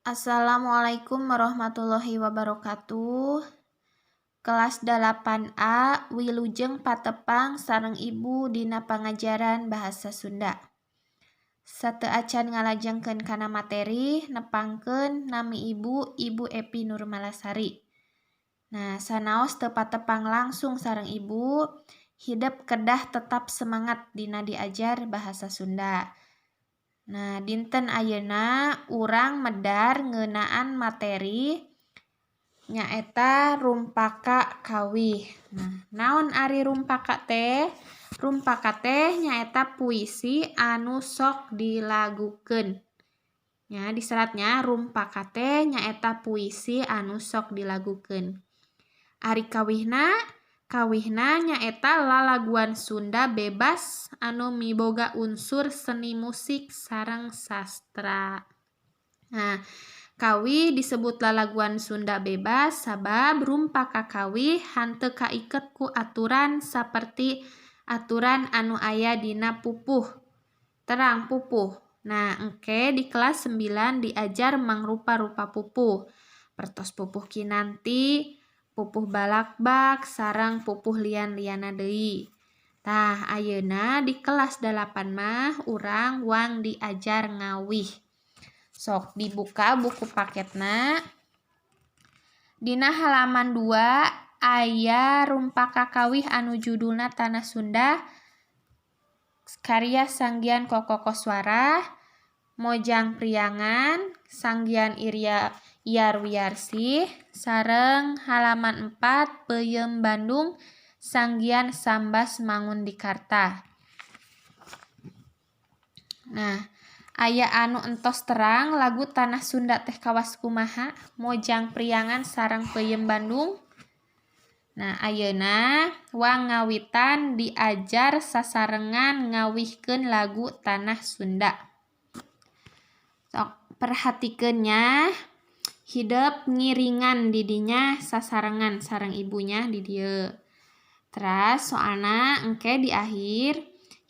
Assalamualaikum warahmatullahi wabarakatuh. Kelas 8A Wilujeng Patepang sareng Ibu dina pangajaran bahasa Sunda. Sateu acan ngalajengkeun kana materi nepangkeun nami Ibu Epi Nurmalasari. Nah, sanaos teu patepang langsung sareng Ibu, hidep kedah tetap semangat dina diajar bahasa Sunda. Nah, dinten ayeuna urang medar ngeunaan materi nyaeta rumpaka kawih. Nah, naon ari rumpaka teh? Rumpaka teh nyaeta puisi anu sok dilagukeun. Nya di seratnya rumpaka teh nyaeta puisi anu sok dilagukeun. Ari kawihna nyaeta lalaguan Sunda bebas anu miboga unsur seni musik sareng sastra. Nah, kawih disebut lalaguan Sunda bebas sabab rumpaka kawih hanteu kaiket ku aturan saperti aturan anu aya dina pupuh. Terang pupuh. Nah, engke di kelas 9 diajar mangrupa-rupa pupuh. Pertos pupuh kinanti, pupuh balakbak, sareng pupuh lian-liana deui. Tah, ayeuna di kelas 8 mah urang wang diajar ngawih. Sok dibuka buku paketna. Dina halaman 2 aya rumpaka kawih anu judulna Tanah Sunda karya Sanggian Koko Koswara, Mojang Priangan, Sanggian Iyarwiarsih, sareng halaman 4 Peuyeum Bandung, Sanggian Sambas Mangundikarta. Nah, aya anu entos terang lagu Tanah Sunda teh kawas kumaha, Mojang Priangan sareng Peuyeum Bandung. Nah, ayeuna wang ngawitan diajar sasarengan ngawihkeun lagu Tanah Sunda. Sok perhatikeun nya, hidep ngiringan di dinya sasarengan sareng ibunya di dieu. Teras soalna engke di akhir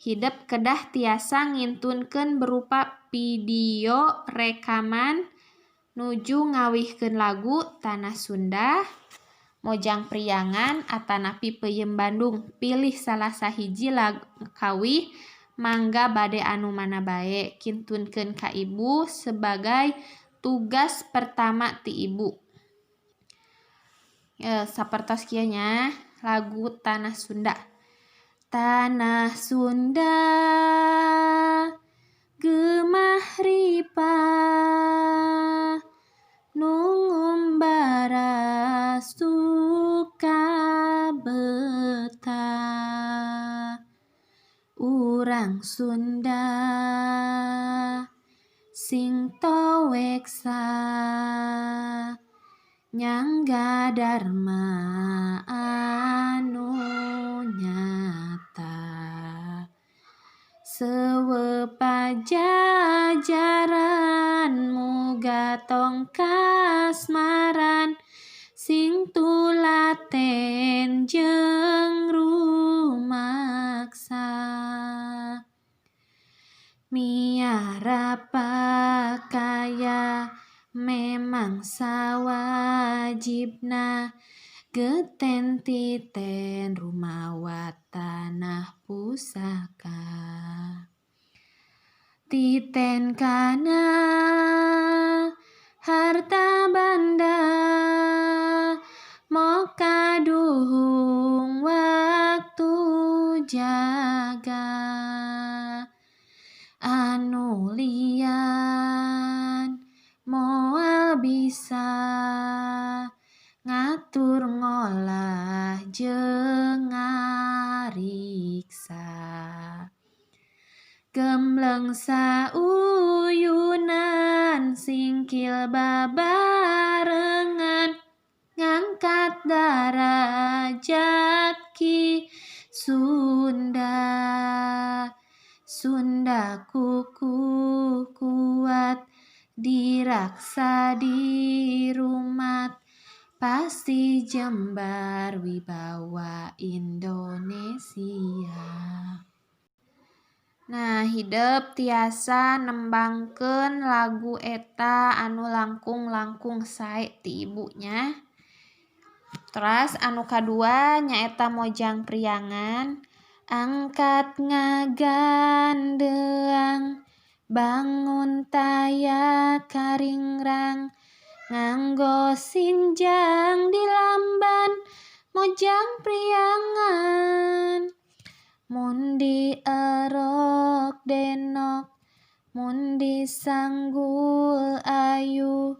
hidep kedah tiasa ngintunkeun berupa video rekaman nuju ngawihkeun lagu Tanah Sunda, Mojang Priangan, atanapi Peuyeum Bandung. Pilih salah sahiji lagu kawih mangga bade anu mana bae kintunkeun ka ibu sebagai tugas pertama ti ibu. Sapertos kieu nya lagu Tanah Sunda. Tanah Sunda geumah ripah nu ngumbara suka betah. Urang Sunda sing toweksa nyangga dharma anu nyata. Seueur pajajaran muga tong kasmaran sing tulaten jeung rumaksa. Miara pakaya memang sawajibna geten titen rumawa tanah pusaka. Titen kana harta banda moka duhung waktu jaga. Anu lian moal bisa ngatur ngolah jeung ngariksa. Gembleng sauyunan singkil babarengan ngangkat darajat ki Sunda. Sunda kukuh kuat diraksa dirumat pasti jembar wibawa Indonesia. Nah, hideup tiasa nembangkeun lagu eta anu langkung-langkung sae ti ibunya. Terus anu kadua nyaeta Mojang Priangan. Angkat ngagandeang bangun taya karingrang nganggo sinjang di lamban Mojang Priangan. Mun dierok denok, mun disanggul ayu,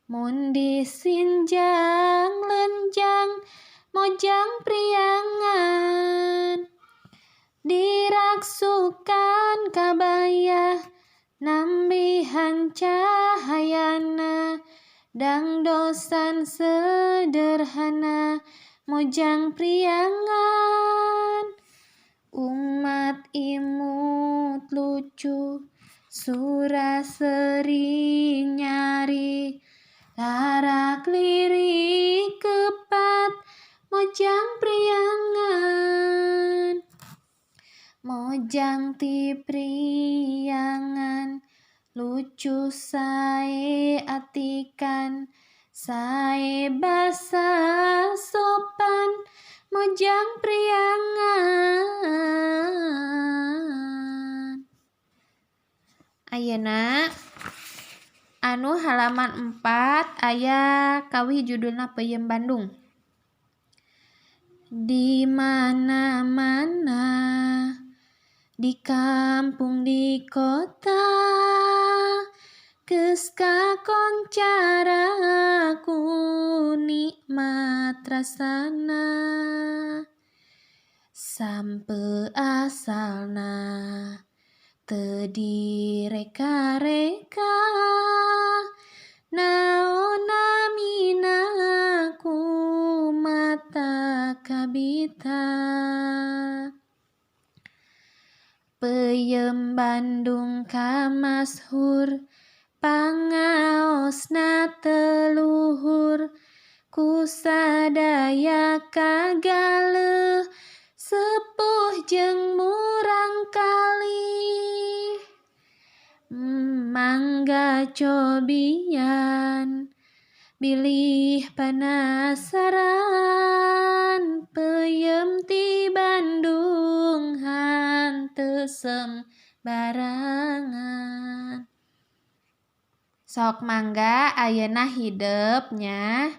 mun disinjang lenjang Mojang Priangan. Diraksukan kabaya nambihan cahayana, dangdosan sederhana Mojang Priangan. Umat imut lucu, surah sering nyari, larak lirik kepat Mojang Priangan. Mojang ti priangan, lucu sae atikan, sae basa sopan Mojang Priangan. Ayeuna anu halaman 4 aya kawih judulna Peuyeum Bandung. Di mana-mana, di kampung di kota, geus kakoncara ku nikmat rasana. Sampeu asalna teu direka-reka, naonna mina ku mata kabita. Peuyeum Bandung kamashhur, pangaosna teluhur, ku sadaya kagaleuh, sepuh jeung murangkalih. Mangga cobian, bilih panasaran, Peuyeum ti Bandung hanteu sembarangan. Sok mangga ayeuna hideupnya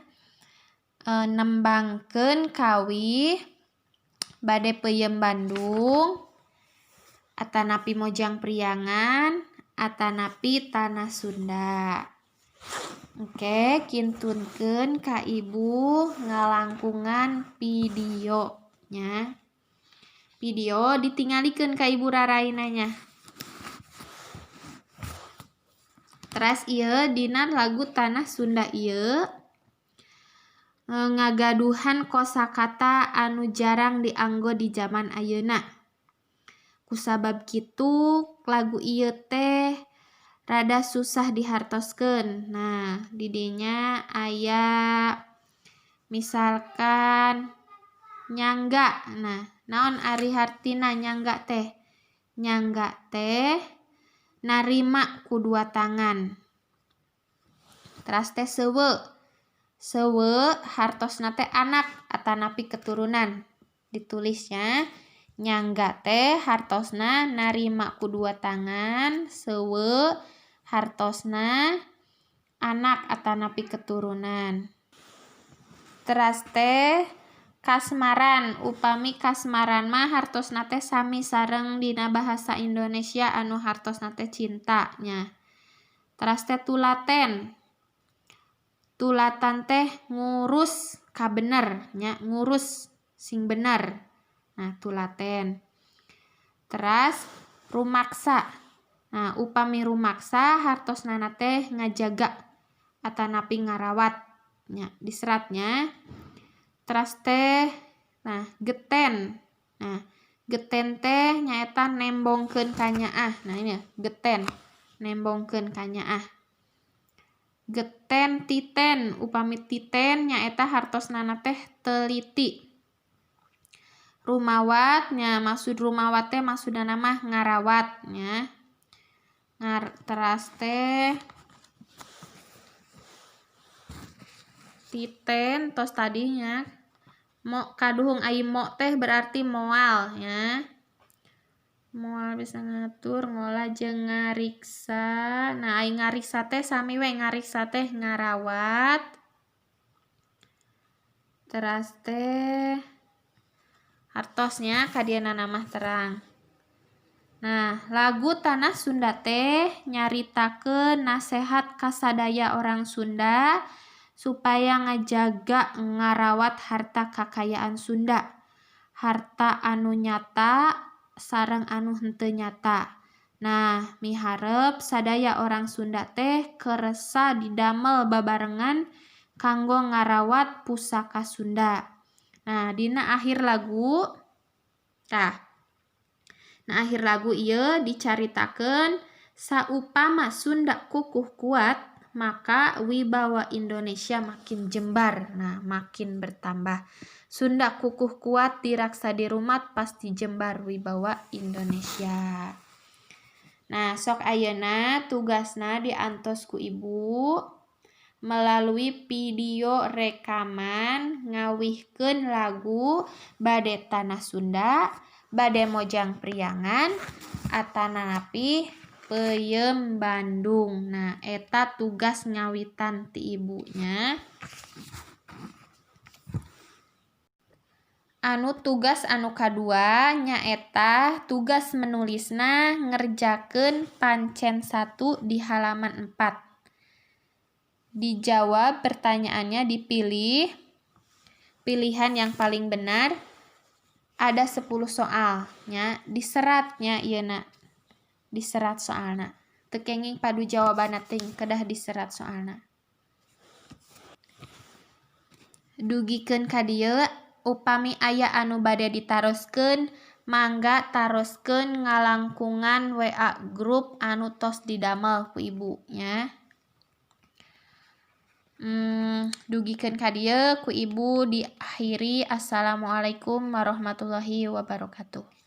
nembangkeun kawih bade Peuyeum Bandung, atanapi Mojang Priangan, atanapi Tanah Sunda. Oke, kintunkeun ka ibu ngalangkungan videonya. Video ditingalikeun ka ibu rarainanya. Terus ieu dina lagu Tanah Sunda ieu ngagaduhan kosakata anu jarang dianggo di zaman ayeuna. Kusabab kitu lagu ieu teh rada susah dihartoskeun. Nah, di dinya aya misalkan nyangga. Nah, naon ari hartina nyangga teh? Nyangga teh narima ku dua tangan. Teras teh seuweu. Seuweu hartosna teh anak atanapi keturunan. Ditulisnya nyangga teh hartosna narima ku dua tangan, seuweu hartosna anak atanapi keturunan. Teras teh kasmaran, upami kasmaran mah hartosna teh sami sareng dina bahasa Indonesia anu hartosna teh cinta nya. Teras teh tulaten. Tulatan teh ngurus ka bener nya, ngurus sing bener. Nah, tulaten. Teras rumaksa. Nah, upami rumaksa hartosna teh ngajaga atanapi ngarawat nya, diseratnya. Teras teh nah geten. Nah, geten teh nyaeta nembongkeun ka nyaah. Nah, ini geten, nembongkeun ka nyaah. Geten titen, upami titen nyaeta hartosna teh teliti. rumawatnya maksud rumawat teh maksudna mah ngarawatnya. Teras teh titen tos tadinya mo kaduhung ai mo teh berarti moal ya. Moal bisa ngatur, ngolah jeung ngariksa. Nah, ai ngariksa teh sami we ngariksa teh ngarawat. Teras teh hartosnya kadiana namah terang. Nah, lagu Tanah Sunda teh nyaritakeun nasehat kasadaya orang Sunda supaya ngajaga ngarawat harta kekayaan Sunda. Harta anu nyata sareng anu henteu nyata. Nah, miharep sadaya orang Sunda teh keresa didamel babarengan kanggo ngarawat pusaka Sunda. Nah, dina akhir lagu akhir lagu ieu dicaritakeun saupama Sunda kukuh kuat maka wibawa Indonesia makin jembar. Nah, makin bertambah. Sunda kukuh kuat diraksa di rumat pasti jembar wibawa Indonesia. Nah, sok ayeuna tugasna diantos ku ibu melalui video rekaman ngawihkeun lagu bade Tanah Sunda, bade Mojang Priangan, atanapi Peuyeum Bandung. Nah, eta tugas ngawitan ti ibunya. Anu tugas anu kadua nyaeta tugas menulisna ngerjakeun pancen 1 di halaman 4. Dijawab pertanyaannya, dipilih pilihan yang paling benar. Ada 10 soalnya, diseratnya ieuna. Diserat soalna. Teu kenging padu jawabanna teh kedah diserat soalna. Dugikeun ka dieu upami aya anu bade ditaroskeun mangga taroskeun ngalangkungan WA grup anu tos didamel ku ibu nya. Dugikeun ka dieu ku ibu diakhiri. Assalamualaikum warahmatullahi wabarakatuh.